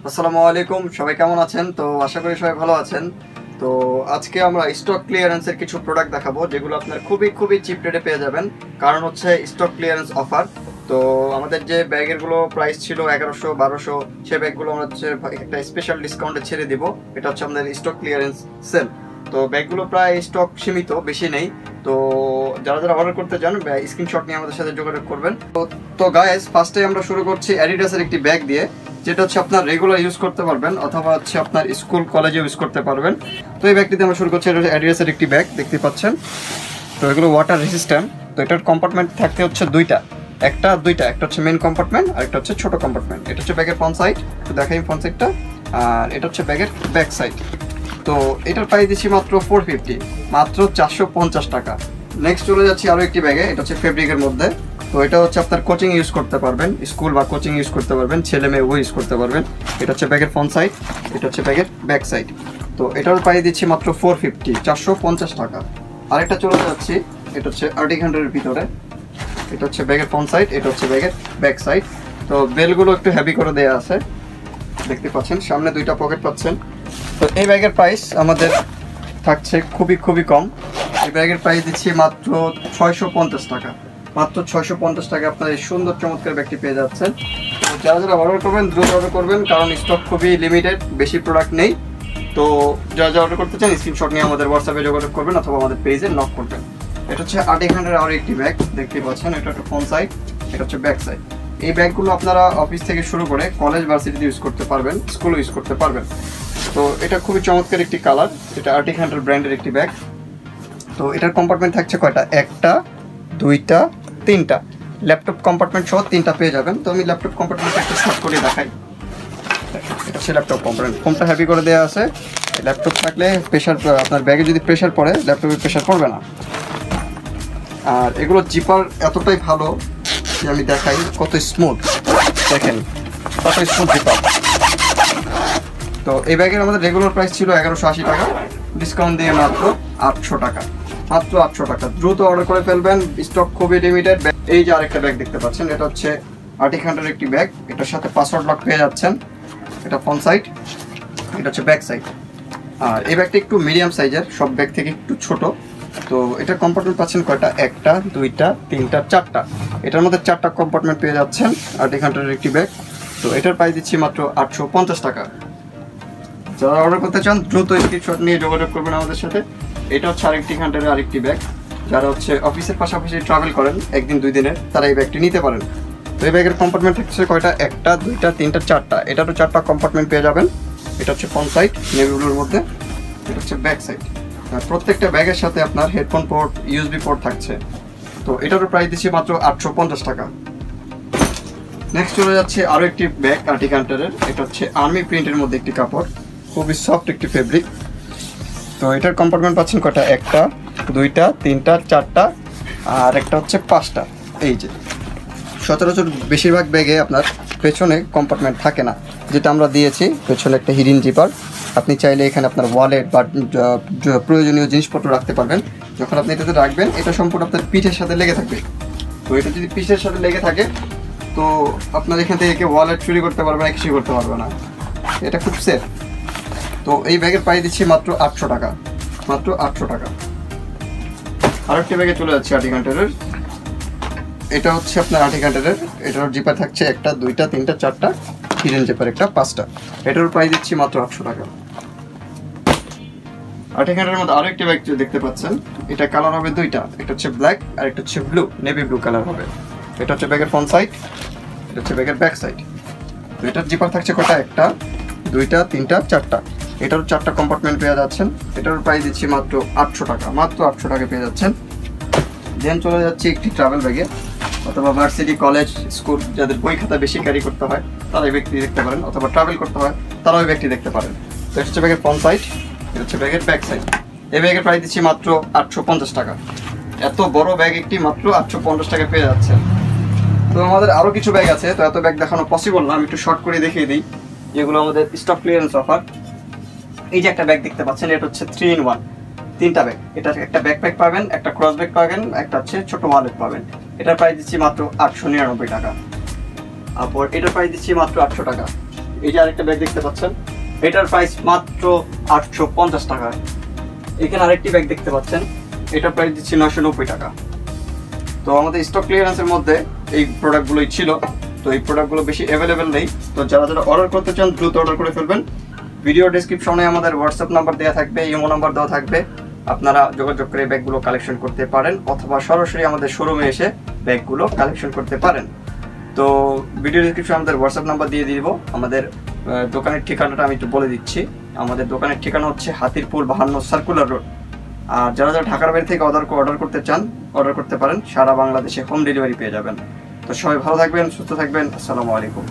আসসালামু আলাইকুম, সবাই কেমন আছেন? তো আশা করি সবাই ভালো আছেন। তো আজকে আমরা স্টক ক্লিয়ারেন্সের কিছু প্রোডাক্ট দেখাবো যেগুলো আপনার খুবই চিপ রেটে পেয়ে যাবেন, কারণ হচ্ছে স্টক ক্লিয়ারেন্স অফার। তো আমাদের যে ব্যাগেরগুলো প্রাইস ছিল 1100-1200, সে ব্যাগগুলো আমরা হচ্ছে একটা স্পেশাল ডিসকাউন্টে ছেড়ে দিব। এটা হচ্ছে আমাদের স্টক ক্লিয়ারেন্স সেল। তো ব্যাগগুলো প্রায় স্টক সীমিত, বেশি নেই। তো যারা অর্ডার করতে চান স্ক্রিনশট নিয়ে আমাদের সাথে যোগাযোগ করবেন। তো গাইস, ফার্স্টে আমরা শুরু করছি অ্যাডিডাসের একটি ব্যাগ দিয়ে, যেটা হচ্ছে আপনার রেগুলার ইউজ করতে পারবেন অথবা হচ্ছে আপনার স্কুল কলেজে ইউজ করতে পারবেন। তো এই ব্যাগটিতে আমরা শুরু করছি। এটা হচ্ছে অ্যাডিডাসের একটি ব্যাগ, দেখতে পাচ্ছেন। তো এগুলো ওয়াটার রেসিস্ট্যান্ট। তো এটার কম্পার্টমেন্ট থাকতে হচ্ছে দুইটা, একটা হচ্ছে মেন কম্পার্টমেন্ট আর একটা হচ্ছে ছোট কম্পার্টমেন্ট। এটা হচ্ছে ব্যাগের ফ্রন্ট সাইড, তো দেখাই ফ্রন্ট সাইডটা, আর এটা হচ্ছে ব্যাগের ব্যাক সাইড। তো এটার প্রাইস দিচ্ছি মাত্র 450, মাত্র 450 টাকা। নেক্সট চলে যাচ্ছি আরও একটি ব্যাগে, এটা হচ্ছে ফেব্রিকের মধ্যে। তো এটা হচ্ছে আপনার কোচিং ইউজ করতে পারবেন, স্কুল বা কোচিং ইউজ করতে পারবেন, ছেলে মেয়ে ইউজ করতে পারবেন। এটা হচ্ছে ব্যাগের ফ্রন্ট সাইড, এটা হচ্ছে ব্যাগের ব্যাক সাইড। তো এটার প্রাইস দিচ্ছি মাত্র 450, 450 টাকা। আরেকটা চলে যাচ্ছি, এটা হচ্ছে আর্টিক হ্যান্ডের ভিতরে। এটা হচ্ছে ব্যাগের ফ্রন্ট সাইড, এটা হচ্ছে ব্যাগের ব্যাক সাইড। তো বেলগুলো একটু হেভি করে দেওয়া আছে, দেখতে পাচ্ছেন। সামনে দুইটা পকেট পাচ্ছেন। তো এই ব্যাগের প্রাইস আমাদের থাকছে খুবই কম। এই ব্যাগের প্রাইস দিচ্ছি মাত্র 650 টাকা। মাত্র 650 টাকা আপনার এই সুন্দর চমৎকার ব্যাগটি পেয়ে যাচ্ছেন। তো যারা অর্ডার করবেন দ্রুত অর্ডার করবেন, কারণ স্টক খুবই লিমিটেড, বেশি প্রোডাক্ট নেই। তো যারা অর্ডার করতে চান স্ক্রিনশট নিয়ে আমাদের হোয়াটসঅ্যাপে যোগাযোগ করবেন অথবা আমাদের পেজে নক করবেন। এটা হচ্ছে আর্টিক হ্যান্ডের আরও একটি ব্যাগ, দেখতে পাচ্ছেন। এটা একটা ফ্রন্ট সাইড, এটা হচ্ছে ব্যাক সাইড। এই ব্যাগগুলো আপনারা অফিস থেকে শুরু করে কলেজ ভার্সিটিতে ইউজ করতে পারবেন, স্কুলে ইউজ করতে পারবেন। তো এটা খুবই চমৎকার একটি কালার। এটা আর্টিক হ্যান্ডের ব্র্যান্ডের একটি ব্যাগ। তো এটার কম্পার্টমেন্ট থাকছে কয়টা? একটা, দুইটা, তিনটা। ল্যাপটপ কম্পার্টমেন্ট সহ তিনটা পেয়ে যাবেন। তো আমি ল্যাপটপ কম্পার্টমেন্টটা একটু শর্ট করে দেখাই। এটা হচ্ছে ল্যাপটপ কম্পার্টমেন্ট, ফোনটা হেভি করে দেওয়া আছে। ল্যাপটপ থাকলে প্রেশার, আপনার ব্যাগে যদি প্রেশার পড়ে ল্যাপটপে প্রেশার পড়বে না। আর এগুলো জিপার এতটাই ভালো যে আমি দেখাই কত স্মুথ, দেখেন কত স্মুথ জিপার। তো এই ব্যাগের আমাদের রেগুলার প্রাইস ছিল 1180 টাকা, ডিসকাউন্ট দিয়ে মাত্র 800 টাকা। মাত্র 800 টাকা। দ্রুত অর্ডার করে ফেলবেন, স্টক খুবই লিমিটেড। এই যে আরেকটা ব্যাগ দেখতে পাচ্ছেন, এটা হচ্ছে আর্টিক হ্যান্ডের একটি ব্যাগ। এটার সাথে পাসওয়ার্ড লক পেয়ে যাচ্ছেন। এটা ফ্রন্ট সাইড, এটা হচ্ছে ব্যাক সাইড। আর এই ব্যাগটা একটু মিডিয়াম সাইজের, সব ব্যাগ থেকে একটু ছোট। তো এটার কম্পার্টমেন্ট পাচ্ছেন কয়টা? একটা, দুইটা, তিনটা, চারটা। এটার মধ্যে চারটা কম্পার্টমেন্ট পেয়ে যাচ্ছেন। আর্টিক হ্যান্ডের একটি ব্যাগ। তো এটার প্রাইস দিচ্ছি মাত্র 850 টাকা। যারা অর্ডার করতে চান দ্রুত স্ক্রিনশট নিয়ে যোগাযোগ করবেন আমাদের সাথে। এটা হচ্ছে আরেকটি হ্যান্ডের আরেকটি ব্যাগ। যারা হচ্ছে অফিসের পাশাপাশি ট্রাভেল করেন একদিন দুই দিনের, তারা এই ব্যাগটি নিতে পারেন। তো এই ব্যাগের কম্পার্টমেন্ট হচ্ছে কয়টা? একটা, দুইটা, তিনটা, চারটা। এটারও চারটা কম্পার্টমেন্ট পেয়ে যাবেন। এটা হচ্ছে ফ্রন্ট সাইড নেভিগুলোর মধ্যে, এটা হচ্ছে ব্যাক সাইড। আর প্রত্যেকটা ব্যাগের সাথে আপনার হেডফোন পোর্ট, ইউএসবি পোর্ট থাকছে। তো এটারও প্রাইস দিচ্ছি মাত্র 850 টাকা। নেক্সট চলে যাচ্ছে আরও একটি ব্যাগ আর্টিক হ্যান্ডের। এটা হচ্ছে আর্মি প্রিন্টের মধ্যে একটি কাপড়, খুবই সফট একটি ফেব্রিক। তো এটার কম্পার্টমেন্ট পাচ্ছেন কয়টা? একটা, দুইটা, তিনটা, চারটা, আর একটা হচ্ছে পাঁচটা। এই যে সচরাচর বেশিরভাগ ব্যাগে আপনার পেছনে কম্পার্টমেন্ট থাকে না, যেটা আমরা দিয়েছি পেছনে একটা হিডেন জিপার। আপনি চাইলে এখানে আপনার ওয়ালেট বা প্রয়োজনীয় জিনিসপত্র রাখতে পারবেন। যখন আপনি এটাতে রাখবেন, এটা সম্পূর্ণ আপনার পিঠের সাথে লেগে থাকবে। তো এটা যদি পিঠের সাথে লেগে থাকে, তো আপনার এখান থেকে ওয়ালেট চুরি করতে পারবে না, কিছুই করতে পারবে না। এটা খুব সেফ। তো এই ব্যাগের প্রাইস দিচ্ছি মাত্র 800 টাকা। মাত্র 800 টাকা। আরেকটি ব্যাগে চলে যাচ্ছে আর্টিক হ্যান্ডের। এটা হচ্ছে আপনার আর্টিক হ্যান্ডের। এটার জিপার থাকছে একটা, দুইটা, তিনটা, চারটা, হিডেন জিপার একটা, পাঁচটা। এটার প্রাইস দিচ্ছি মাত্র 800 টাকা। আর্টিক হ্যান্ডের মধ্যে আরো একটি ব্যাগ দেখতে পাচ্ছেন। এটা কালার হবে দুইটা, একটা হচ্ছে ব্ল্যাক আর একটা হচ্ছে ব্লু, নেভি ব্লু কালার হবে। এটা হচ্ছে ব্যাগের ফ্রন্ট সাইড, এটা হচ্ছে ব্যাগের ব্যাক সাইড। তো এটার জিপার থাকছে কটা? একটা, দুইটা, তিনটা, চারটা। এটারও চারটা কম্পার্টমেন্ট পেয়ে যাচ্ছেন। এটার প্রাইস দিচ্ছি মাত্র 800 টাকা। মাত্র 800 টাকা পেয়ে যাচ্ছেন। দেন চলে যাচ্ছে একটি ট্রাভেল ব্যাগে, অথবা ভার্সিটি, কলেজ, স্কুল, যাদের বই খাতা বেশি ক্যারি করতে হয় তারা এই ব্যাগটি দেখতে পারেন, অথবা ট্রাভেল করতে হয় তারাও এই ব্যাগটি দেখতে পারেন। তো এটা হচ্ছে ব্যাগের ফ্রন্ট সাইড, এটা হচ্ছে ব্যাগের ব্যাক সাইড। এই ব্যাগের প্রাইস দিচ্ছি মাত্র 850 টাকা। এত বড় ব্যাগ একটি মাত্র 850 টাকা পেয়ে যাচ্ছেন। তো আমাদের আরও কিছু ব্যাগ আছে, তো এত ব্যাগ দেখানো পসিবল না, আমি একটু শর্ট করে দেখিয়ে দিই যেগুলো আমাদের স্টক ক্লিয়ারেন্স অফার। এই যে একটা ব্যাগ দেখতে পাচ্ছেন, এটা হচ্ছে 3-in-1, তিনটা ব্যাগ। এটা একটা ব্যাকপ্যাক পাবেন, একটা ক্রস ব্যাগ পাবেন, একটা হচ্ছে ছোট ওয়ালেট পাবেন। এটার প্রাইস দিচ্ছি মাত্র 899 টাকা। তারপর এটার প্রাইস দিচ্ছি মাত্র 800 টাকা। এই যে আরেকটা ব্যাগ দেখতে পাচ্ছেন, এটার প্রাইস মাত্র 850 টাকা। এখানে আরেকটি ব্যাগ দেখতে পাচ্ছেন, এটার প্রাইস দিচ্ছি 990 টাকা। তো আমাদের স্টক ক্লিয়ারেন্সের মধ্যে এই প্রোডাক্টগুলোই ছিল। তো এই প্রোডাক্টগুলো বেশি অ্যাভেলেবেল নেই। তো যারা যারা অর্ডার করতে চান দ্রুত অর্ডার করে ফেলবেন। ভিডিও ডেসক্রিপশনে আমাদের হোয়াটসঅ্যাপ নাম্বার দেওয়া থাকবে, ইমো নাম্বার দেওয়া থাকবে, আপনারা যোগাযোগ করে ব্যাগগুলো কালেকশন করতে পারেন, অথবা সরাসরি আমাদের শোরুমে এসে ব্যাগগুলো কালেকশন করতে পারেন। তো ভিডিও ডেসক্রিপশনে আমাদের হোয়াটসঅ্যাপ নাম্বার দিয়ে দিব। আমাদের দোকানের ঠিকানাটা আমি একটু বলে দিচ্ছি। আমাদের দোকানের ঠিকানা হচ্ছে হাতিরপুল 52 সার্কুলার রোড। আর যারা যারা ঢাকার বাইরে থেকে অর্ডার করতে চান অর্ডার করতে পারেন, সারা বাংলাদেশে হোম ডেলিভারি পেয়ে যাবেন। তো সবাই ভালো থাকবেন, সুস্থ থাকবেন। আসসালামু আলাইকুম।